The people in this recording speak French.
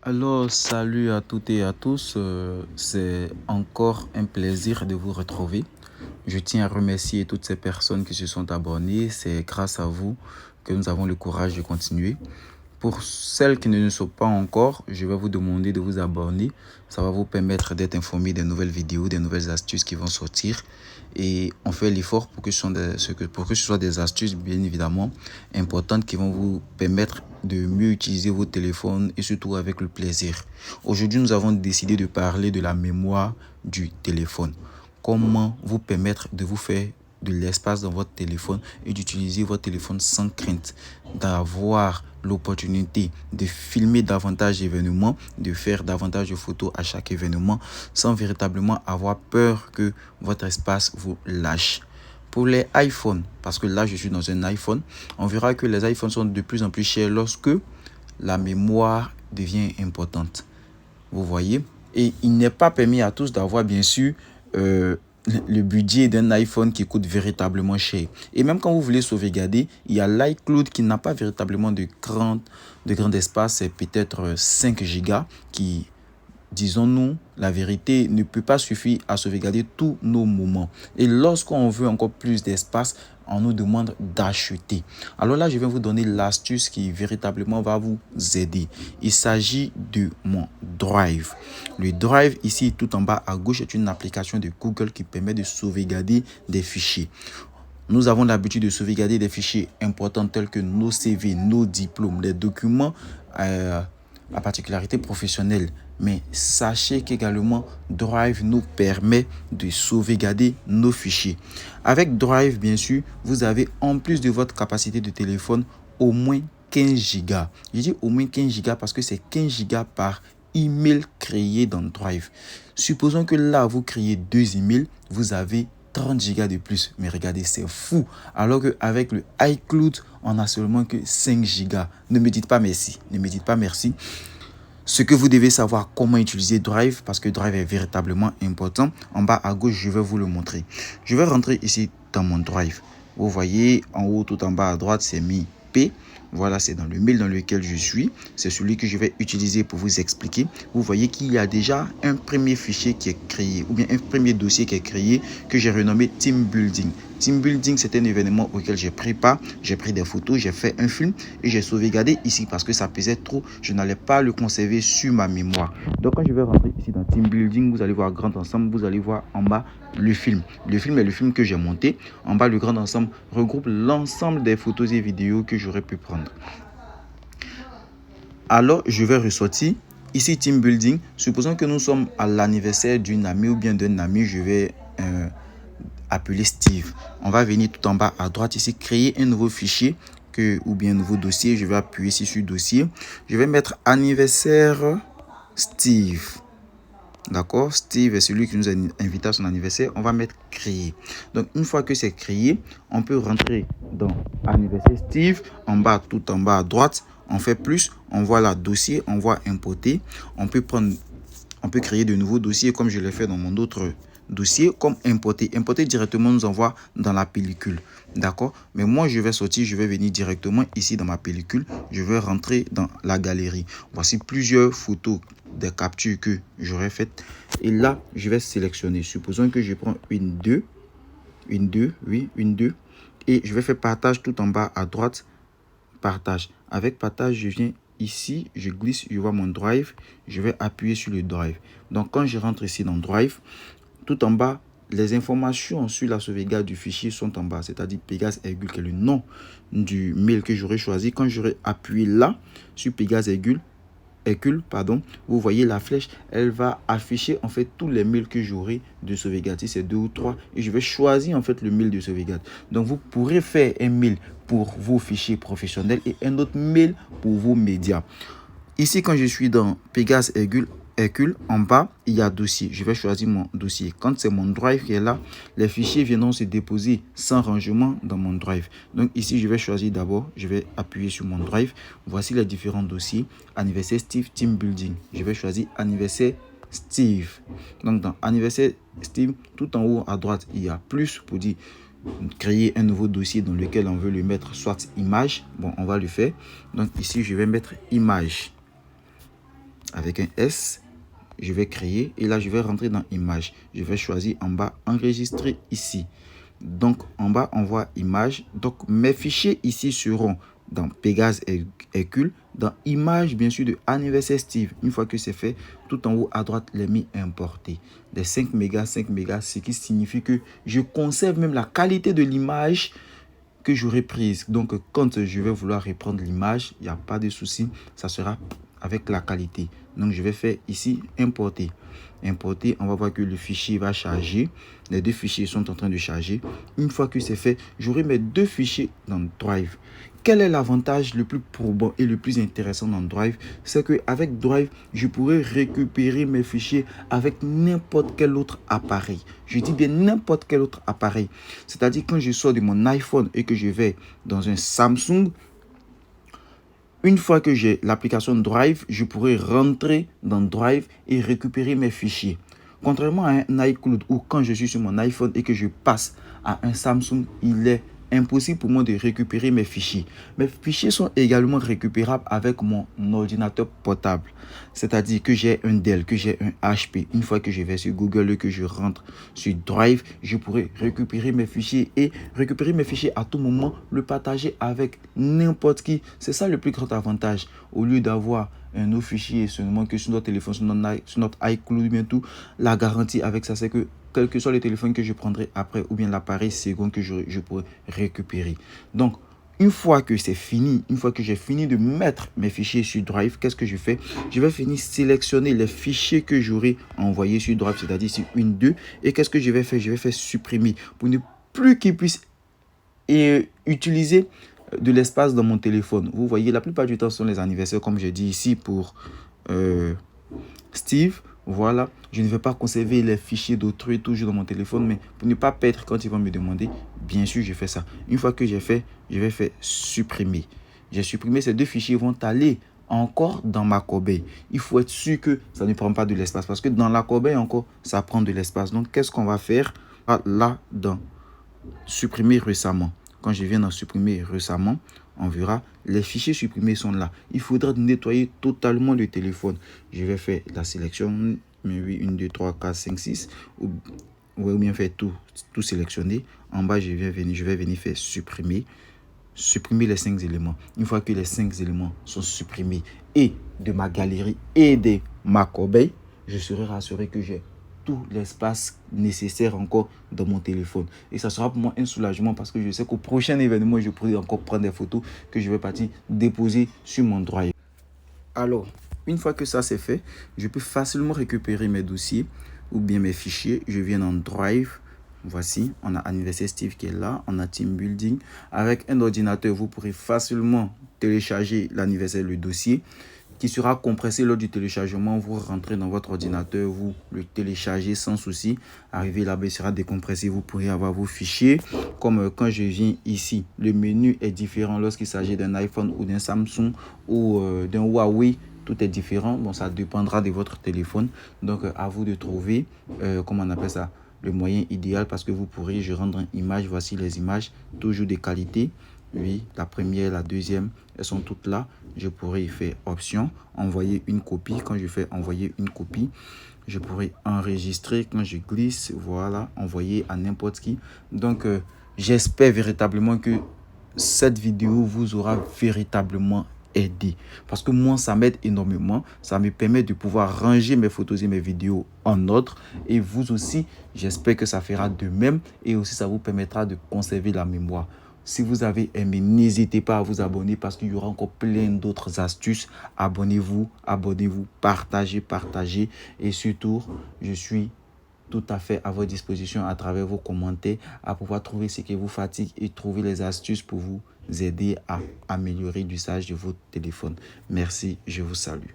Alors, salut à toutes et à tous. C'est encore un plaisir de vous retrouver. Je tiens à remercier toutes ces personnes qui se sont abonnées. C'est grâce à vous que nous avons le courage de continuer. Pour celles qui ne le sont pas encore, je vais vous demander de vous abonner. Ça va vous permettre d'être informé des nouvelles vidéos, des nouvelles astuces qui vont sortir. Et on fait l'effort pour que ce soit des astuces, bien évidemment, importantes qui vont vous permettre de mieux utiliser vos téléphones et surtout avec le plaisir. Aujourd'hui, nous avons décidé de parler de la mémoire du téléphone. Comment vous permettre de vous faire de l'espace dans votre téléphone et d'utiliser votre téléphone sans crainte, d'avoir l'opportunité de filmer davantage d'événements, de faire davantage de photos à chaque événement sans véritablement avoir peur que votre espace vous lâche. Pour les iPhones, parce que là je suis dans un iPhone, on verra que les iPhones sont de plus en plus chers lorsque la mémoire devient importante. Vous voyez? Et il n'est pas permis à tous d'avoir bien sûr le budget d'un iPhone qui coûte véritablement cher. Et même quand vous voulez sauvegarder, il y a l'iCloud qui n'a pas véritablement de grand espace, c'est peut-être 5 gigas qui, disons-nous, la vérité ne peut pas suffire à sauvegarder tous nos moments. Et lorsqu'on veut encore plus d'espace, on nous demande d'acheter. Alors là, je vais vous donner l'astuce qui véritablement va vous aider. Il s'agit de mon Drive. Le Drive, ici, tout en bas à gauche, est une application de Google qui permet de sauvegarder des fichiers. Nous avons l'habitude de sauvegarder des fichiers importants tels que nos CV, nos diplômes, les documents à particularité professionnelle. Mais sachez qu'également Drive nous permet de sauvegarder nos fichiers. Avec Drive, bien sûr, vous avez en plus de votre capacité de téléphone au moins 15 gigas. Je dis au moins 15 gigas parce que c'est 15 gigas par email créé dans Drive. Supposons que là, vous créez 2 emails, vous avez 30 gigas de plus. Mais regardez, c'est fou. Alors qu'avec le iCloud, on n'a seulement que 5 gigas. Ne me dites pas merci. Ne me dites pas merci. Ce que vous devez savoir comment utiliser Drive, parce que Drive est véritablement important. En bas à gauche, je vais vous le montrer. Je vais rentrer ici dans mon Drive. Vous voyez, en haut, tout en bas à droite, c'est mis P. Voilà, c'est dans le mail dans lequel je suis. C'est celui que je vais utiliser pour vous expliquer. Vous voyez qu'il y a déjà un premier fichier qui est créé, ou bien un premier dossier qui est créé, que j'ai renommé Team Building. Team Building, c'est un événement auquel j'ai pris part. J'ai pris des photos, j'ai fait un film et j'ai sauvegardé ici parce que ça pesait trop. Je n'allais pas le conserver sur ma mémoire. Donc, quand je vais rentrer ici dans Team Building, vous allez voir Grand Ensemble, vous allez voir en bas le film. Le film est le film que j'ai monté. En bas, le Grand Ensemble regroupe l'ensemble des photos et vidéos que j'aurais pu prendre. Alors, je vais ressortir. Ici, Team Building. Supposons que nous sommes à l'anniversaire d'une amie ou bien d'un ami. Je vais appeler Steve. On va venir tout en bas à droite ici, créer un nouveau fichier ou bien un nouveau dossier. Je vais appuyer ici sur dossier. Je vais mettre anniversaire Steve. D'accord, Steve est celui qui nous a invité à son anniversaire. On va mettre créer. Donc, une fois que c'est créé, on peut rentrer dans anniversaire Steve. En bas, tout en bas à droite, on fait plus. On voit là dossier, on voit importer. On peut créer de nouveaux dossiers comme je l'ai fait dans mon autre dossier, comme importer. Importer directement nous envoie dans la pellicule. D'accord? Mais moi, je vais sortir, je vais venir directement ici dans ma pellicule. Je vais rentrer dans la galerie. Voici plusieurs photos des captures que j'aurais faites. Et là, je vais sélectionner. Supposons que je prends une 2. Une 2, oui, une 2. Et je vais faire partage tout en bas à droite. Partage. Avec partage, je viens ici, je glisse, je vois mon Drive. Je vais appuyer sur le Drive. Donc, quand je rentre ici dans Drive, tout en bas, les informations sur la sauvegarde du fichier sont en bas, c'est-à-dire Pégase Hercule, qui est le nom du mail que j'aurais choisi. Quand j'aurai appuyé là sur Pégase Hercule, vous voyez la flèche, elle va afficher en fait tous les mails que j'aurai de sauvegarde. Si c'est 2 ou 3, et je vais choisir en fait le mail de sauvegarde. Donc vous pourrez faire un mail pour vos fichiers professionnels et un autre mail pour vos médias. Ici, quand je suis dans Pégase Hercule, en bas, il y a dossier. Je vais choisir mon dossier. Quand c'est mon Drive qui est là, les fichiers viendront se déposer sans rangement dans mon Drive. Donc ici, je vais choisir d'abord, je vais appuyer sur mon Drive. Voici les différents dossiers. Anniversaire Steve, Team Building. Je vais choisir anniversaire Steve. Donc dans anniversaire Steve, tout en haut à droite, il y a plus pour dire créer un nouveau dossier dans lequel on veut le mettre soit image. Bon, on va le faire. Donc ici, je vais mettre image. avec un S. Je vais créer et là, je vais rentrer dans Image. Je vais choisir en bas Enregistrer ici. Donc, en bas, on voit Image. Donc, mes fichiers ici seront dans Pégase et Hercule, dans Image, bien sûr, de Anniversaire Steve. Une fois que c'est fait, tout en haut à droite, les mis importés. Des 5 mégas, ce qui signifie que je conserve même la qualité de l'image que j'aurai prise. Donc, quand je vais vouloir reprendre l'image, il n'y a pas de souci, ça sera avec la qualité. Donc, je vais faire ici importer. Importer, on va voir que le fichier va charger. Les deux fichiers sont en train de charger. Une fois que c'est fait, j'aurai mes deux fichiers dans Drive. Quel est l'avantage le plus probant et le plus intéressant dans Drive? C'est qu'avec Drive, je pourrais récupérer mes fichiers avec n'importe quel autre appareil. Je dis bien n'importe quel autre appareil. C'est-à-dire quand je sors de mon iPhone et que je vais dans un Samsung, une fois que j'ai l'application Drive, je pourrais rentrer dans Drive et récupérer mes fichiers. Contrairement à un iCloud où quand je suis sur mon iPhone et que je passe à un Samsung, il est impossible pour moi de récupérer mes fichiers. Mes fichiers sont également récupérables avec mon ordinateur portable. C'est-à-dire que j'ai un Dell, que j'ai un HP. Une fois que je vais sur Google et que je rentre sur Drive, je pourrais récupérer mes fichiers et récupérer mes fichiers à tout moment, le partager avec n'importe qui. C'est ça le plus grand avantage. Au lieu d'avoir un autre fichier seulement que sur notre téléphone, sur notre iCloud, bien tout, la garantie avec ça, c'est que quel que soit le téléphone que je prendrai après ou bien l'appareil second que je pourrai récupérer. Donc, une fois que c'est fini, une fois que j'ai fini de mettre mes fichiers sur Drive, qu'est-ce que je fais? Je vais finir sélectionner les fichiers que j'aurai envoyés sur Drive, c'est-à-dire sur une, deux. Et qu'est-ce que je vais faire? Je vais faire supprimer pour ne plus qu'ils puissent utiliser de l'espace dans mon téléphone. Vous voyez, la plupart du temps, ce sont les anniversaires, comme je dis ici pour Steve. Voilà, je ne vais pas conserver les fichiers d'autrui toujours dans mon téléphone, mais pour ne pas perdre quand ils vont me demander, bien sûr, je fais ça. Une fois que j'ai fait, je vais faire supprimer. J'ai supprimé, ces deux fichiers vont aller encore dans ma corbeille. Il faut être sûr que ça ne prend pas de l'espace parce que dans la corbeille encore, ça prend de l'espace. Donc, qu'est-ce qu'on va faire? Là, dans supprimer récemment. Quand je viens d'en supprimer récemment, on verra, les fichiers supprimés sont là. Il faudra nettoyer totalement le téléphone. Je vais faire la sélection, mais oui, 1, 2, 3, 4, 5, 6. Ou bien faire tout sélectionner. En bas, je vais venir faire supprimer. Supprimer les 5 éléments. Une fois que les 5 éléments sont supprimés et de ma galerie et de ma corbeille, je serai rassuré que j'ai tout l'espace nécessaire encore dans mon téléphone. Et ça sera pour moi un soulagement parce que je sais qu'au prochain événement, je pourrai encore prendre des photos que je vais partir déposer sur mon Drive. Alors, une fois que ça c'est fait, je peux facilement récupérer mes dossiers ou bien mes fichiers. Je viens dans Drive. Voici, on a Anniversaire Steve qui est là, on a Team Building. Avec un ordinateur, vous pourrez facilement télécharger l'anniversaire, le dossier qui sera compressé lors du téléchargement. Vous rentrez dans votre ordinateur, vous le téléchargez sans souci. Arrivé là-bas, il sera décompressé. Vous pourrez avoir vos fichiers. Comme quand je viens ici, le menu est différent lorsqu'il s'agit d'un iPhone ou d'un Samsung ou d'un Huawei. Tout est différent. Bon, ça dépendra de votre téléphone. Donc, à vous de trouver, comment on appelle ça, le moyen idéal parce que vous pourrez, je rendre une image. Voici les images, toujours de qualité. Oui, la première, la deuxième, elles sont toutes là. Je pourrais y faire option, envoyer une copie. Quand je fais envoyer une copie, je pourrais enregistrer. Quand je glisse, voilà, envoyer à n'importe qui. Donc, j'espère véritablement que cette vidéo vous aura véritablement aidé. Parce que moi, ça m'aide énormément. Ça me permet de pouvoir ranger mes photos et mes vidéos en ordre. Et vous aussi, j'espère que ça fera de même. Et aussi, ça vous permettra de conserver la mémoire. Si vous avez aimé, n'hésitez pas à vous abonner parce qu'il y aura encore plein d'autres astuces. Abonnez-vous, partagez. Et surtout, je suis tout à fait à votre disposition à travers vos commentaires à pouvoir trouver ce qui vous fatigue et trouver les astuces pour vous aider à améliorer l'usage de votre téléphone. Merci, je vous salue.